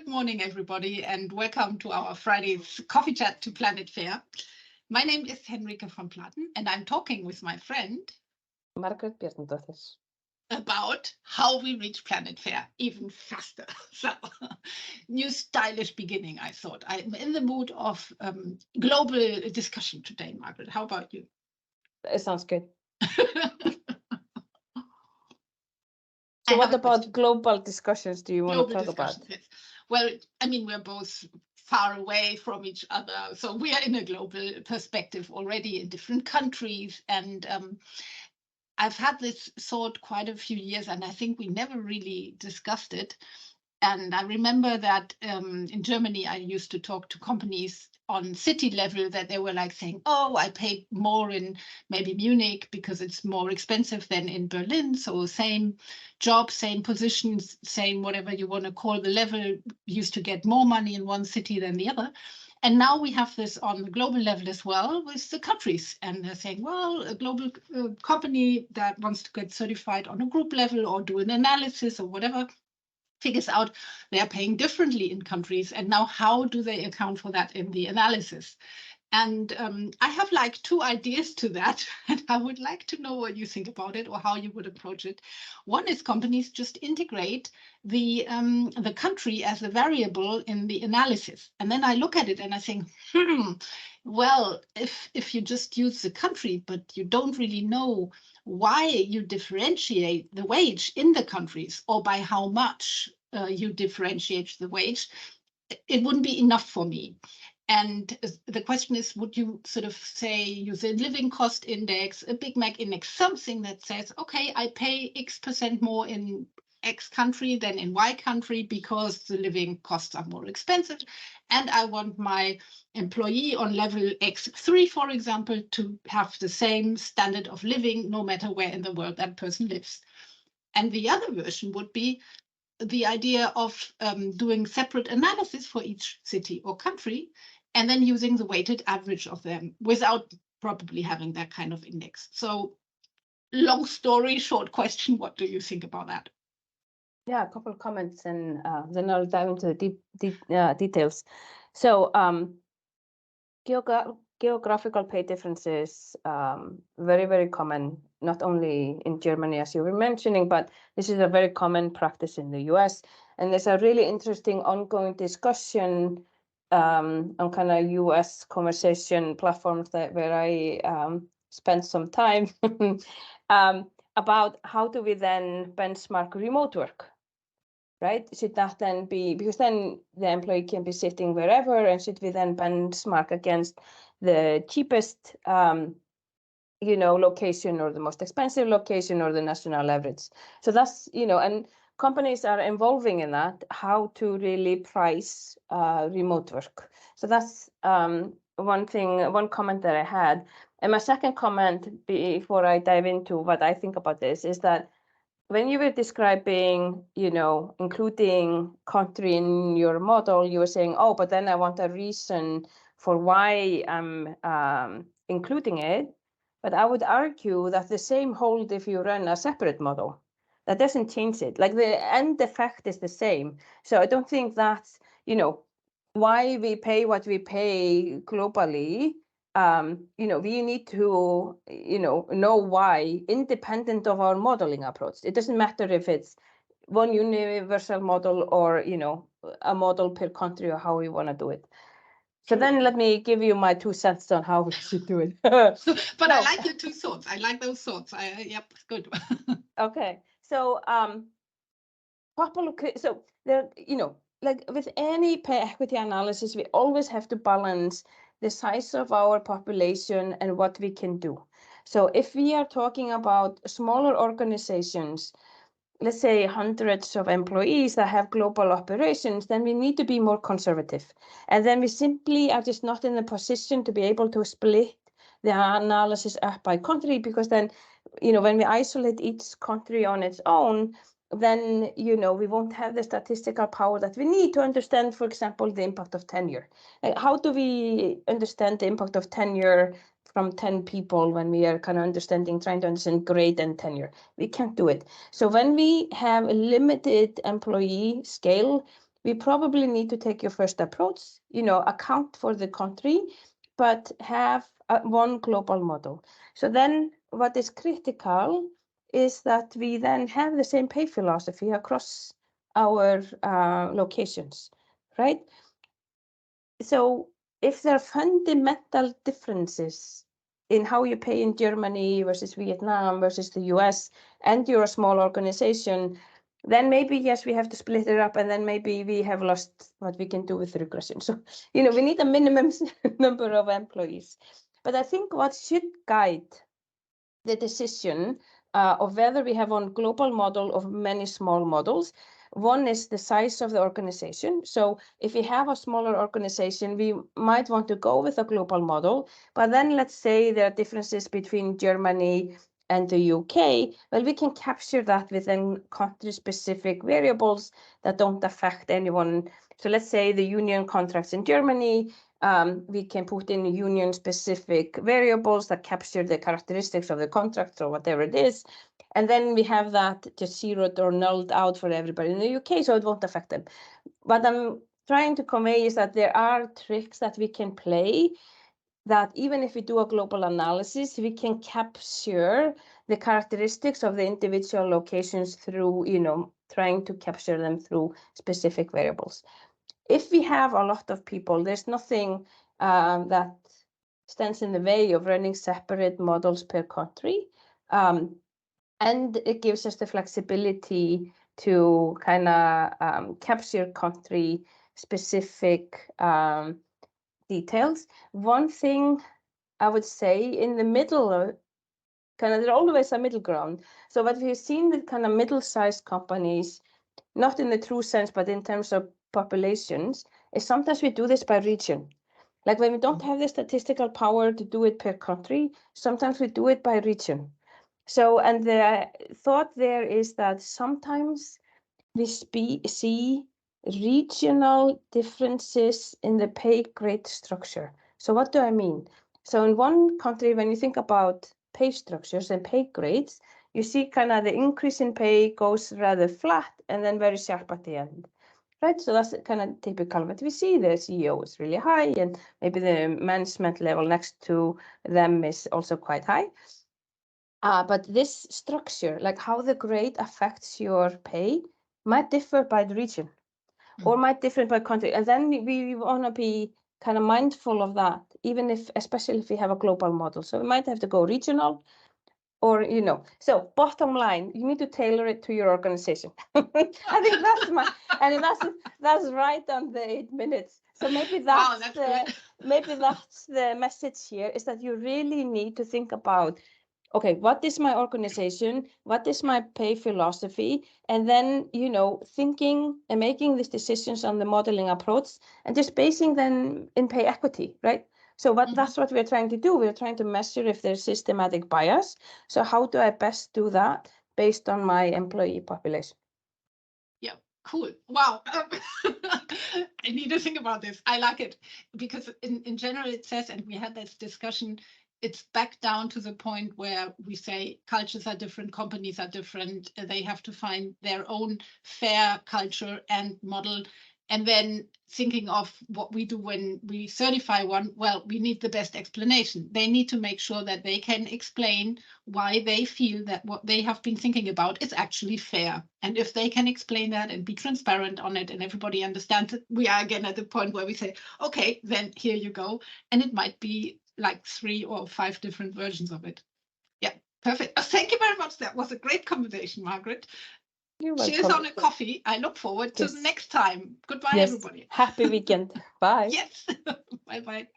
Good morning, everybody, and welcome to our Friday's coffee chat to Planet Fair. My name is Henrike von Platen, and I'm talking with my friend Margrét Bjarnadóttir about how we reach Planet Fair even faster. So, new stylish beginning, I thought. I'm in the mood of global discussion today, Margaret. How about you? It sounds good. So what about global discussions do you want to talk about? Yes. Well, I mean, we're both far away from each other. So we are in a global perspective already in different countries. And I've had this thought quite a few years, and I think we never really discussed it. And I remember that in Germany, I used to talk to companies on city level that they were like saying, oh, I paid more in maybe Munich because it's more expensive than in Berlin. So same job, same positions, same whatever you want to call the level, used to get more money in one city than the other. And now we have this on the global level as well with the countries. And they're saying, well, a global company that wants to get certified on a group level or do an analysis or whatever, figures out they are paying differently in countries. And now how do they account for that in the analysis? And I have like two ideas to that, and I would like to know what you think about it or how you would approach it. One is companies just integrate the country as a variable in the analysis. And then I look at it and I think, well, if you just use the country, but you don't really know why you differentiate the wage in the countries or by how much you differentiate the wage, it wouldn't be enough for me. And the question is, would you sort of say use a living cost index, a Big Mac index, something that says, okay, I pay X% more in X country than in Y country because the living costs are more expensive. And I want my employee on level X3, for example, to have the same standard of living no matter where in the world that person lives. And the other version would be the idea of doing separate analysis for each city or country, and then using the weighted average of them without probably having that kind of index. So long story, short question, what do you think about that? Yeah, a couple of comments, and then I'll dive into the details. So geographical pay differences, very, very common, not only in Germany, as you were mentioning, but this is a very common practice in the US. And there's a really interesting ongoing discussion on kind of US conversation platforms where I spent some time about how do we then benchmark remote work, right? Should that then be, because then the employee can be sitting wherever, and should we then benchmark against the cheapest location or the most expensive location or the national average? So that's, and companies are evolving in that, how to really price remote work. So that's one comment that I had. And my second comment before I dive into what I think about this is that when you were describing, including country in your model, you were saying, oh, but then I want a reason for why I'm including it. But I would argue that the same hold if you run a separate model. That doesn't change it. Like the end effect is the same. So I don't think that's, why we pay what we pay globally. We need to, know why, independent of our modeling approach. It doesn't matter if it's one universal model or, a model per country or how we want to do it. So then let me give you my 2 cents on how we should do it. But I like your 2 thoughts. I like those thoughts. Yep, good. Okay. So, so there, like with any pay equity analysis, we always have to balance the size of our population and what we can do. So if we are talking about smaller organizations, let's say hundreds of employees that have global operations, then we need to be more conservative. And then we simply are just not in a position to be able to split the analysis up by country, because then, when we isolate each country on its own, then, we won't have the statistical power that we need to understand, for example, the impact of tenure. How do we understand the impact of tenure from 10 people when we are kind of trying to understand grade and tenure? We can't do it. So when we have a limited employee scale, we probably need to take your first approach, account for the country, but have one global model. So then what is critical is that we then have the same pay philosophy across our locations, right? So if there are fundamental differences in how you pay in Germany versus Vietnam versus the US, and you're a small organization, then maybe, yes, we have to split it up, and then maybe we have lost what we can do with regression. So, we need a minimum number of employees. But I think what should guide the decision of whether we have one global model of many small models. One is the size of the organization. So if we have a smaller organization, we might want to go with a global model. But then let's say there are differences between Germany and the UK. Well, we can capture that within country-specific variables that don't affect anyone. So let's say the union contracts in Germany, we can put in union-specific variables that capture the characteristics of the contract or whatever it is. And then we have that just zeroed or nulled out for everybody in the UK, so it won't affect them. What I'm trying to convey is that there are tricks that we can play, that even if we do a global analysis, we can capture the characteristics of the individual locations through, trying to capture them through specific variables. If we have a lot of people, there's nothing that stands in the way of running separate models per country. And it gives us the flexibility to kind of capture country specific details. One thing I would say in the middle, there's always a middle ground. So what we've seen with kind of middle-sized companies, not in the true sense, but in terms of populations, is sometimes we do this by region. Like when we don't have the statistical power to do it per country, sometimes we do it by region. So, and the thought there is that sometimes we see regional differences in the pay grade structure. So what do I mean? So in one country, when you think about pay structures and pay grades, you see kind of the increase in pay goes rather flat and then very sharp at the end, right? So that's kind of typical. But we see the CEO is really high, and maybe the management level next to them is also quite high. But this structure, like how the grade affects your pay, might differ by the region or might differ by country. And then we want to be kind of mindful of that, especially if we have a global model. So we might have to go regional or, so bottom line, you need to tailor it to your organization. I think that's right on the 8 minutes. So maybe maybe that's the message here, is that you really need to think about, okay, what is my organization? What is my pay philosophy? And then, thinking and making these decisions on the modeling approach and just basing them in pay equity, right? So that's what we're trying to do. We're trying to measure if there's systematic bias. So how do I best do that based on my employee population? Yeah, cool. Wow. I need to think about this. I like it because in general it says, and we had this discussion, it's back down to the point where we say cultures are different, companies are different, they have to find their own fair culture and model. And then thinking of what we do when we certify one, well, we need the best explanation. They need to make sure that they can explain why they feel that what they have been thinking about is actually fair. And if they can explain that and be transparent on it and everybody understands it, we are again at the point where we say, okay, then here you go. And it might be like 3 or 5 different versions of it. Yeah, perfect. Thank you very much. That was a great conversation, Margrét. Cheers on a coffee. I look forward to the next time. Goodbye, everybody. Happy weekend. Bye. Yes. Bye-bye.